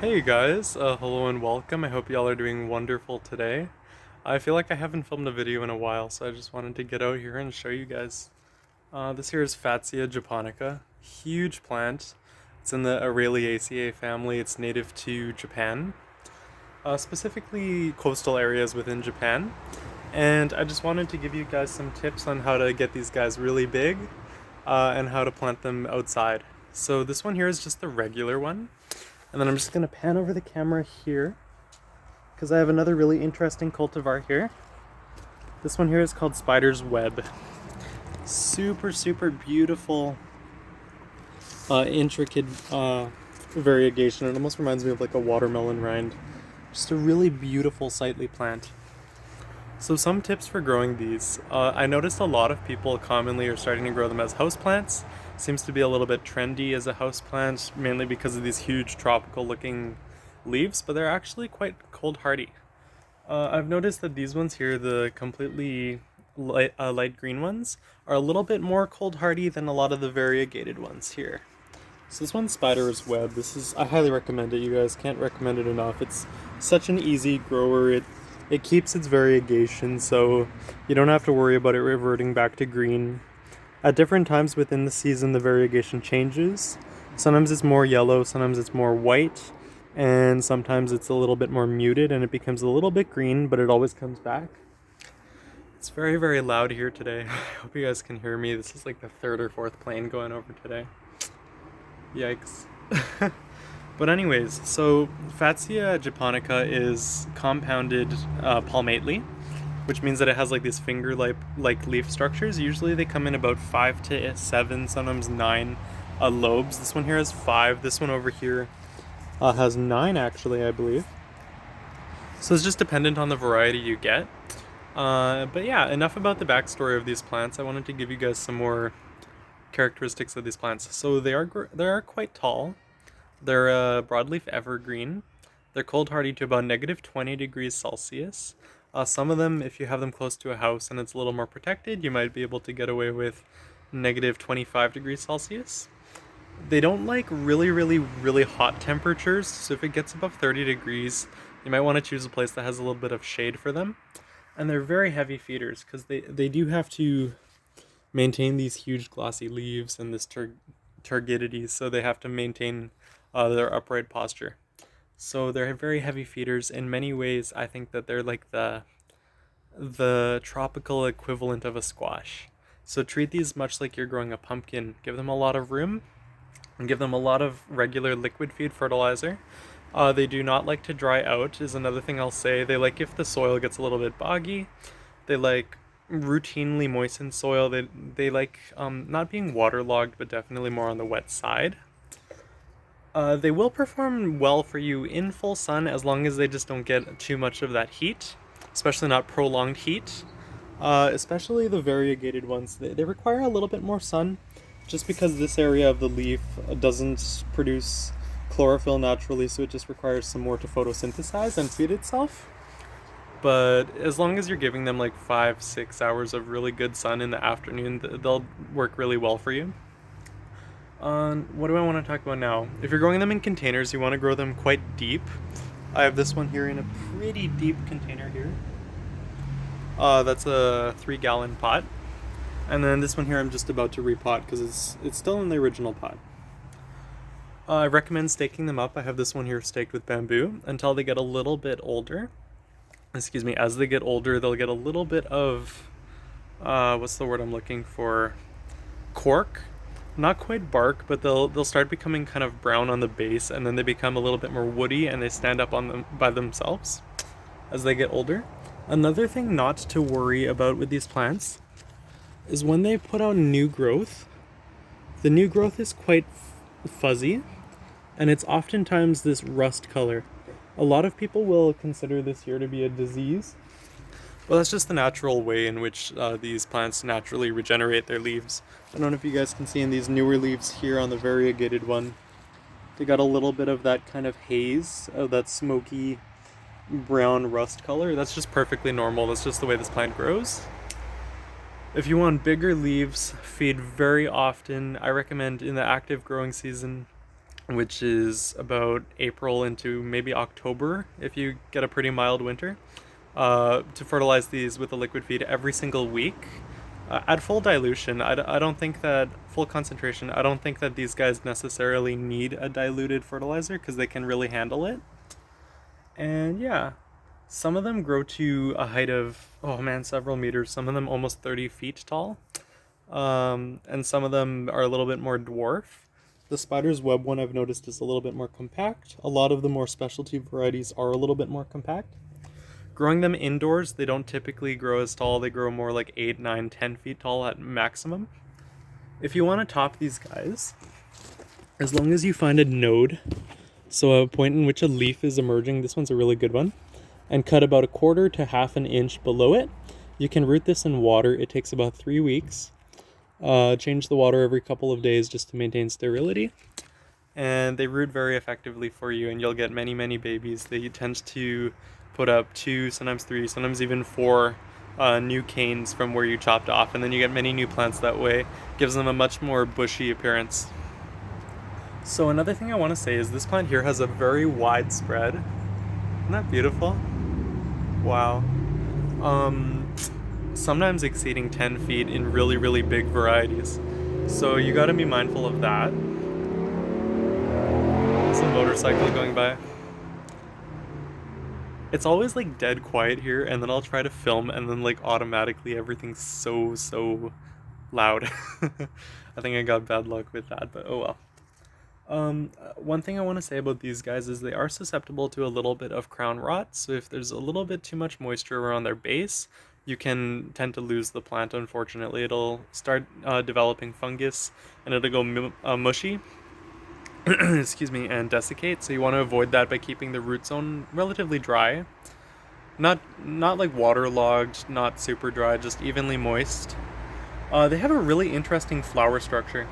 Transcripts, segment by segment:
Hey guys, hello and welcome. I hope y'all are doing wonderful today. I feel like I haven't filmed a video in a while, so I just wanted to get out here and show you guys. This here is Fatsia Japonica, huge plant. It's in the Araliaceae family. It's native to Japan, specifically coastal areas within Japan. And I just wanted to give you guys some tips on how to get these guys really big, and how to plant them outside. So this one here is just the regular one. And then I'm just gonna pan over the camera here because I have another really interesting cultivar here. This one here is called Spider's Web. Super beautiful, intricate variegation. It almost reminds me of like a watermelon rind. Just a really beautiful sightly plant. So some tips for growing these. I noticed a lot of people commonly are starting to grow them as houseplants. Seems to be a little bit trendy as a houseplant, mainly because of these huge tropical looking leaves, but they're actually quite cold hardy. I've noticed that these ones here, the completely light green ones, are a little bit more cold hardy than a lot of the variegated ones here. So this one's Spider's Web. I highly recommend it. You guys can't recommend it enough. It's such an easy grower. It keeps its variegation, so you don't have to worry about it reverting back to green. At different times within the season, the variegation changes. Sometimes it's more yellow, sometimes it's more white, and sometimes it's a little bit more muted and it becomes a little bit green, but it always comes back. It's very loud here today. I hope you guys can hear me. This is like the third or fourth plane going over today. Yikes. But anyways, so Fatsia japonica is compounded palmately, which means that it has like these finger-like leaf structures. Usually they come in about 5 to 7, sometimes 9 lobes. This one here has 5. This one over here has 9 actually, I believe. So it's just dependent on the variety you get. But yeah, enough about the backstory of these plants. I wanted to give you guys some more characteristics of these plants. So they are quite tall. They're a broadleaf evergreen. They're cold hardy to about -20 degrees Celsius. Some of them, if you have them close to a house and it's a little more protected, you might be able to get away with -25 degrees Celsius. They don't like really hot temperatures, so if it gets above 30 degrees, you might want to choose a place that has a little bit of shade for them. And they're very heavy feeders because they do have to maintain these huge glossy leaves and this turgidity, so they have to maintain their upright posture. So they're very heavy feeders. In many ways, I think that they're like the tropical equivalent of a squash. So treat these much like you're growing a pumpkin. Give them a lot of room and give them a lot of regular liquid feed fertilizer. They do not like to dry out, is another thing I'll say. They like if the soil gets a little bit boggy. They like routinely moistened soil. They like not being waterlogged, but definitely more on the wet side. They will perform well for you in full sun as long as they just don't get too much of that heat, especially not prolonged heat. Especially the variegated ones, they require a little bit more sun just because this area of the leaf doesn't produce chlorophyll naturally, so it just requires some more to photosynthesize and feed itself. But as long as you're giving them like 5-6 hours of really good sun in the afternoon, they'll work really well for you. What do I want to talk about now? If you're growing them in containers, you want to grow them quite deep. I have this one here in a pretty deep container here. That's a 3-gallon pot. And then this one here I'm just about to repot because it's still in the original pot. I recommend staking them up. I have this one here staked with bamboo until they get a little bit older. Excuse me, as they get older, they'll get a little bit of, what's the word I'm looking for? Cork. Not quite bark, but they'll start becoming kind of brown on the base, and then they become a little bit more woody, and they stand up on them by themselves as they get older. Another thing not to worry about with these plants is when they put out new growth. The new growth is quite fuzzy, and it's oftentimes this rust color. A lot of people will consider this here to be a disease. Well, that's just the natural way in which these plants naturally regenerate their leaves. I don't know if you guys can see in these newer leaves here on the variegated one, they got a little bit of that kind of haze, of that smoky brown rust color. That's just perfectly normal. That's just the way this plant grows. If you want bigger leaves, feed very often. I recommend in the active growing season, which is about April into maybe October if you get a pretty mild winter, to fertilize these with a liquid feed every single week. At full dilution, I don't think that, full concentration, I don't think that these guys necessarily need a diluted fertilizer because they can really handle it. And yeah, some of them grow to a height of, oh man, several meters, some of them almost 30 feet tall. And some of them are a little bit more dwarf. The spider's web one I've noticed is a little bit more compact. A lot of the more specialty varieties are a little bit more compact. Growing them indoors, they don't typically grow as tall. They grow more like 8, 9, 10 feet tall at maximum. If you want to top these guys, as long as you find a node, so a point in which a leaf is emerging, this one's a really good one, and cut about 1/4 to 1/2 inch below it, you can root this in water. It takes about 3 weeks. Change the water every couple of days just to maintain sterility. And they root very effectively for you, and you'll get many, many babies. They tend to put up 2, sometimes 3, sometimes even 4 new canes from where you chopped off, and then you get many new plants that way. Gives them a much more bushy appearance. So another thing I want to say is this plant here has a very wide spread. Isn't that beautiful? Wow. Sometimes exceeding 10 feet in really, really big varieties. So you got to be mindful of that. Some motorcycle going by. It's always like dead quiet here, and then I'll try to film, and then like automatically everything's so loud. I think I got bad luck with that, but oh well. One thing I want to say about these guys is they are susceptible to a little bit of crown rot, so if there's a little bit too much moisture around their base, you can tend to lose the plant, unfortunately. It'll start developing fungus, and it'll go mushy, excuse me, and desiccate, so you want to avoid that by keeping the root zone relatively dry. Not like waterlogged, not super dry, just evenly moist. They have a really interesting flower structure.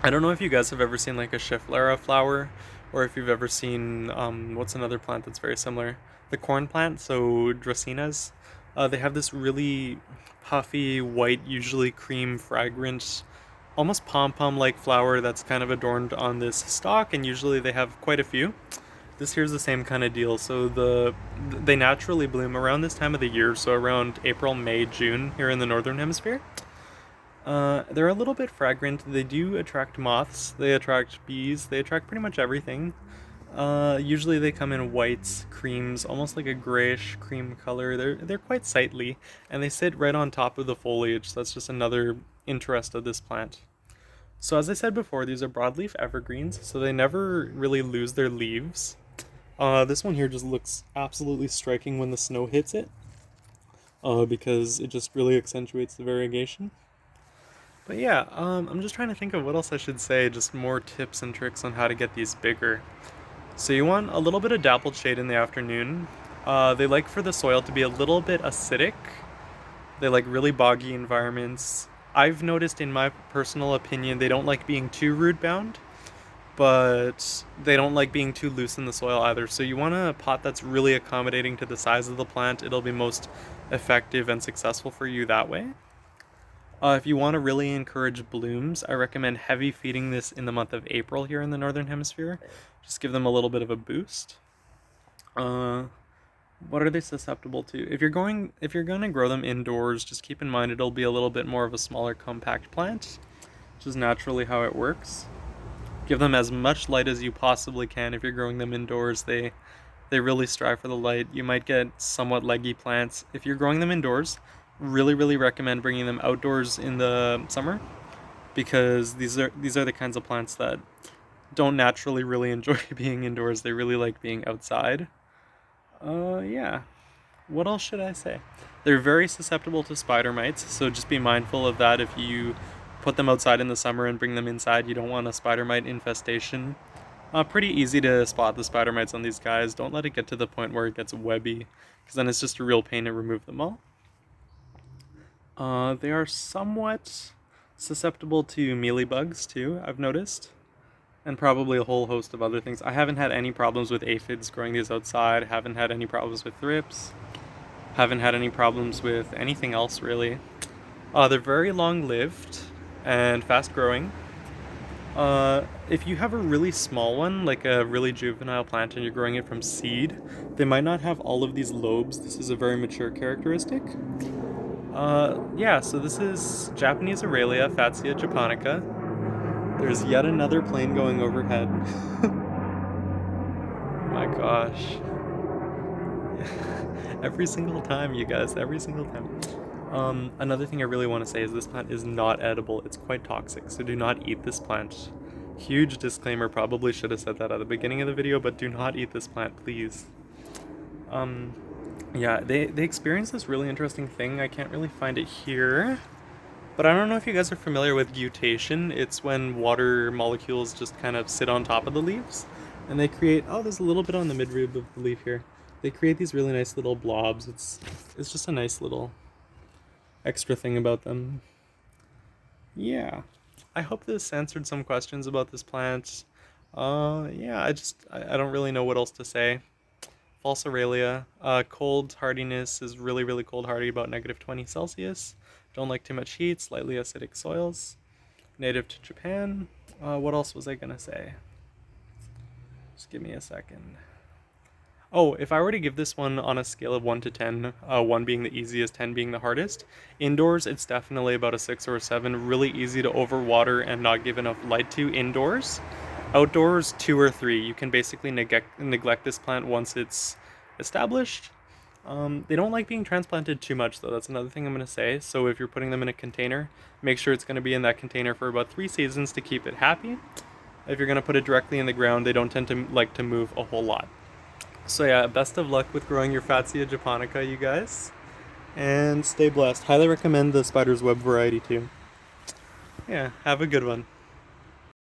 I don't know if you guys have ever seen like a Schefflera flower, or if you've ever seen, what's another plant that's very similar? The corn plant, so Ricinus. They have this really puffy, white, usually cream, fragrant, almost pom-pom-like flower that's kind of adorned on this stalk, and usually they have quite a few. This here's the same kind of deal. So they naturally bloom around this time of the year, so around April, May, June here in the northern hemisphere. They're a little bit fragrant. They do attract moths, they attract bees, they attract pretty much everything. Usually they come in whites, creams, almost like a grayish cream color. They're quite sightly, and they sit right on top of the foliage. That's just another interest of this plant. So as I said before, these are broadleaf evergreens, so they never really lose their leaves. This one here just looks absolutely striking when the snow hits it, because it just really accentuates the variegation. But yeah, I'm just trying to think of what else I should say, just more tips and tricks on how to get these bigger. So you want a little bit of dappled shade in the afternoon. They like for the soil to be a little bit acidic. They like really boggy environments. I've noticed, in my personal opinion, they don't like being too root bound, but they don't like being too loose in the soil either. So you want a pot that's really accommodating to the size of the plant. It'll be most effective and successful for you that way. If you want to really encourage blooms, I recommend heavy feeding this in the month of April here in the northern hemisphere. Just give them a little bit of a boost. What are they susceptible to? If you're going to grow them indoors, just keep in mind it'll be a little bit more of a smaller, compact plant, which is naturally how it works. Give them as much light as you possibly can. If you're growing them indoors, they really strive for the light. You might get somewhat leggy plants. If you're growing them indoors, really recommend bringing them outdoors in the summer, because these are the kinds of plants that don't naturally really enjoy being indoors. They really like being outside. Yeah. What else should I say? They're very susceptible to spider mites, so just be mindful of that. If you put them outside in the summer and bring them inside, you don't want a spider mite infestation. Pretty easy to spot the spider mites on these guys. Don't let it get to the point where it gets webby, because then it's just a real pain to remove them all. They are somewhat susceptible to mealybugs too, I've noticed, and probably a whole host of other things. I haven't had any problems with aphids growing these outside, haven't had any problems with thrips, haven't had any problems with anything else really. They're very long-lived and fast-growing. If you have a really small one, like a really juvenile plant, and you're growing it from seed, they might not have all of these lobes. This is a very mature characteristic. Yeah, so this is Japanese Aralia, Fatsia Japonica. There's yet another plane going overhead. My gosh. Every single time, you guys, every single time. Another thing I really want to say is this plant is not edible. It's quite toxic, so do not eat this plant. Huge disclaimer, probably should have said that at the beginning of the video, but do not eat this plant, please. Yeah, they experience this really interesting thing. I can't really find it here. But I don't know if you guys are familiar with gutation. It's when water molecules just kind of sit on top of the leaves. And they create, oh, there's a little bit on the midrib of the leaf here. They create these really nice little blobs. It's just a nice little extra thing about them. Yeah. I hope this answered some questions about this plant. Yeah, I don't really know what else to say. False Aralia. Cold hardiness is really, really cold hardy, about -20 Celsius. Don't like too much heat, slightly acidic soils. Native to Japan. What else was I gonna say? Just give me a second. Oh, if I were to give this one on a scale of 1 to 10, 1 being the easiest, 10 being the hardest, indoors it's definitely about a 6 or a 7. Really easy to overwater and not give enough light to indoors. Outdoors, 2 or 3. You can basically neglect this plant once it's established. They don't like being transplanted too much, though. That's another thing I'm going to say. So if you're putting them in a container, make sure it's going to be in that container for about 3 seasons to keep it happy. If you're going to put it directly in the ground, they don't tend to like to move a whole lot. So yeah, best of luck with growing your Fatsia Japonica, you guys. And stay blessed. Highly recommend the spider's web variety too. Yeah, have a good one.